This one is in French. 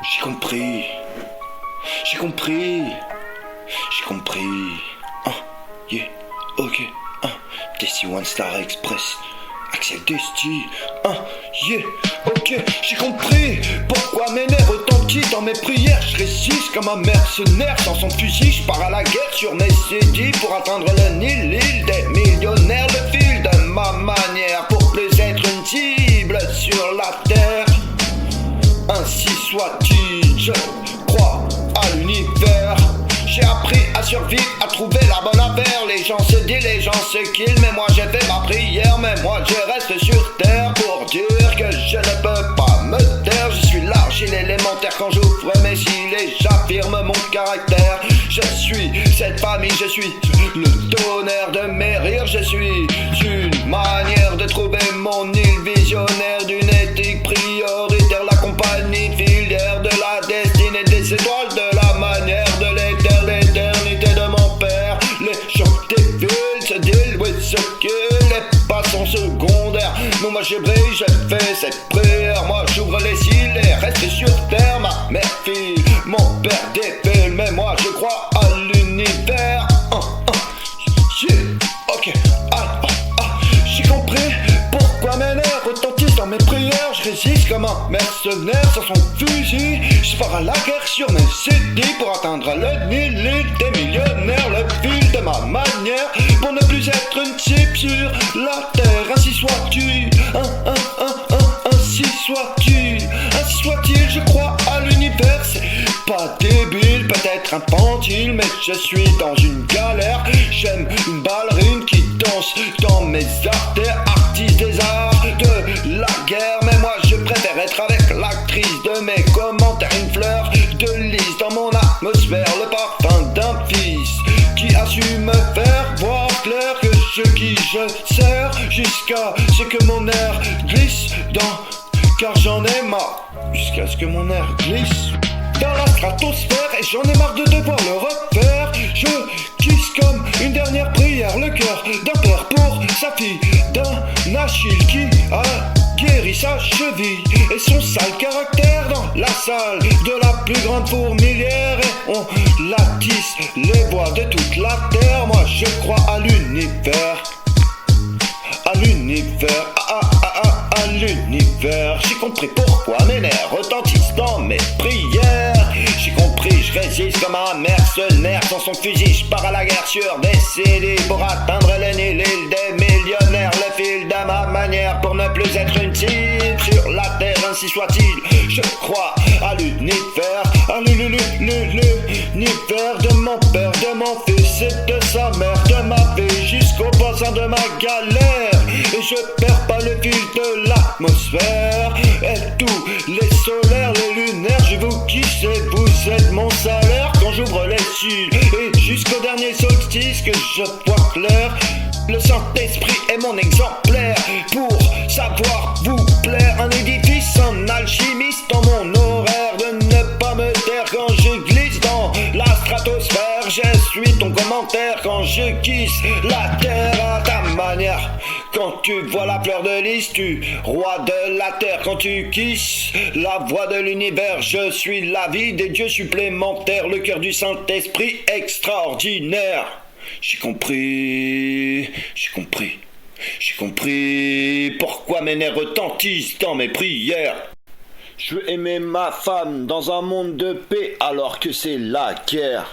J'ai compris. J'ai compris. J'ai compris. Yeah, ok. Desi One Star Express. Axel Desti. Yeah, ok. J'ai compris pourquoi mes nerfs retentissent dans mes prières. Je résiste comme un mercenaire sans son fusil. Je pars à la guerre sur mes CD pour atteindre le Nil, l'île des millionnaires. Le fil de ma manière pour plus être une cible sur la terre. Ainsi soit-il, je crois à l'univers. J'ai appris à survivre, à trouver la bonne affaire. Les gens se disent, les gens se killent, mais moi j'ai fait ma prière. Mais moi je reste sur terre pour dire que je ne peux pas me taire. Je suis l'argile élémentaire quand j'ouvre mes cils et j'affirme mon caractère. Je suis cette famille, je suis le tonnerre de mes rires. Je suis une manière de trouver mon île visionnaire, d'une éthique prioritaire, la compagnie filière de la destinée des étoiles, de la manière de l'éternité de mon père. Les gens des villes se disent oui ce que les pas sont secondaires. Mais moi je brille, je fais cette prière. Moi j'ouvre les cils et reste sur terre. Ma mère file, mon père défile, mais moi je crois à l'univers. Yeah, ok. J'ai compris pourquoi mes nerfs retentissent dans mes prières. Je résiste comme un mercenaire sans son fusil. Je pars à la guerre sur mes CD pour atteindre le Nil, l'île des millionnaires. Le fil de ma manière pour ne plus être une cible sur la terre. Ainsi soit-il, ainsi soit-il, ainsi soit-il. Je crois à l'univers, c'est pas débile, peut-être infantile, mais je suis dans une galère. J'aime une ballerine qui danse dans mes artères, artiste des arts de la guerre. Mais moi je préfère être avec l'actrice de mes commentaires, une fleur de lys dans mon atmosphère, le parfum d'un fils qui a su me faire voir clair que qui je sers jusqu'à ce que mon air glisse car j'en ai marre, jusqu'à ce que mon air glisse dans la stratosphère et j'en ai marre de devoir le refaire. Je kiss comme une dernière prière le cœur d'un père pour sa fille, d'un Achille qui a guéri sa cheville et son sale caractère dans la salle de la plus grande fourmilière. Et on latisse les voix de toute la terre. Moi je crois à l'univers, à l'univers, à l'univers. J'ai compris pourquoi mes nerfs retentissent dans mes prières. J'ai compris, je résiste comme un mercenaire sans son fusil. Je pars à la guerre sur des CD pour atteindre le Nil, l'île des millionnaires. Le fil de ma manière pour ne plus être une cible sur la terre. Ainsi soit-il, je crois à l'univers, à l'univers de mon père, de mon fils et de sa mère, de ma vie jusqu'au bassin de ma galère. Et je perds pas le fil de l'atmosphère. Et tous les solaires, les lunaires, je vous kiffe et vous êtes mon salaire. Quand j'ouvre les cils et jusqu'au dernier solstice que je vois clair. Le Saint-Esprit est mon exemplaire pour savoir vous plaire. Un édifice, un alchimiste dans mon horaire de ne pas me taire quand je glisse dans la stratosphère. Je suis ton commentaire quand je kiss la terre à ta manière. Quand tu vois la fleur de lys, tu roi de la terre. Quand tu kisses la voix de l'univers, je suis la vie des dieux supplémentaires, le cœur du Saint-Esprit extraordinaire. J'ai compris pourquoi mes nerfs retentissent dans mes prières. Je veux aimer ma femme dans un monde de paix alors que c'est la guerre.